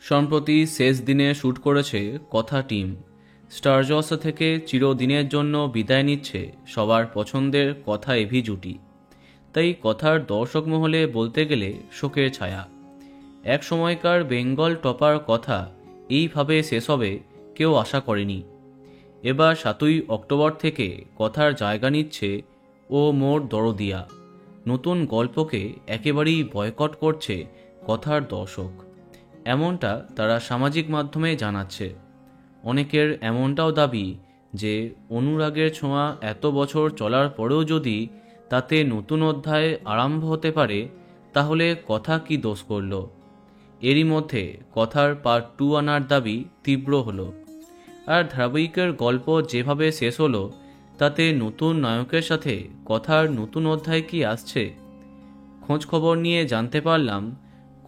সম্প্রতি শেষ দিনে শ্যুট করেছে কথা টিম। স্টার জলসা থেকে চিরদিনের জন্য বিদায় নিচ্ছে সবার পছন্দের কথা এভি জুটি। তাই কথার দর্শক মহলে বলতে গেলে শোকের ছায়া। এক সময়কার বেঙ্গল টপার কথা এইভাবে শেষ হবে কেউ আশা করেনি। এবার 7ই অক্টোবর থেকে কথার জায়গা নিচ্ছে ও মোর দরদিয়া। নতুন গল্পকে একেবারেই বয়কট করছে কথার দর্শক, এমনটা তারা সামাজিক মাধ্যমে জানাচ্ছে। অনেকের এমনটাও দাবি যে অনুরাগের ছোঁয়া এত বছর চলার পরেও যদি তাতে নতুন অধ্যায় আরম্ভ হতে পারে, তাহলে কথা কি দোষ করল। এরই মধ্যে কথার পার্ট 2 আনার দাবি তীব্র হলো। আর ধারাবাহিকের গল্প যেভাবে শেষ হলো, তাতে নতুন নায়কের সাথে কথার নতুন অধ্যায় কি আসছে? খোঁজ খবর নিয়ে জানতে পারলাম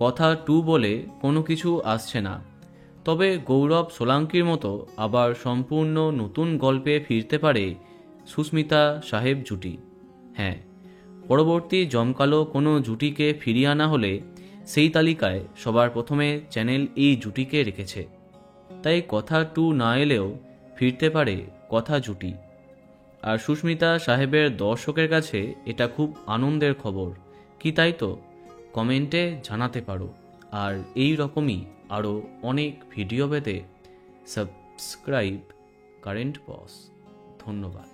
কথা 2 বলে কোনো কিছু আসছে না। তবে গৌরব সোলাঙ্কির মতো আবার সম্পূর্ণ নতুন গল্পে ফিরতে পারে সুস্মিতা সাহেব জুটি। হ্যাঁ, পরবর্তী জমকালো কোনো জুটিকে ফিরিয়ে আনা হলে সেই তালিকায় সবার প্রথমে চ্যানেল এই জুটিকে রেখেছে। তাই কথা 2 না এলেও ফিরতে পারে কথা জুটি। আর সুস্মিতা সাহেবের দর্শকের কাছে এটা খুব আনন্দের খবর কি, তাই তো? কমেন্টে জানাতে পারো। আর এই রকমই আরও অনেক ভিডিও পেতে সাবস্ক্রাইব কারেন্ট বস। ধন্যবাদ।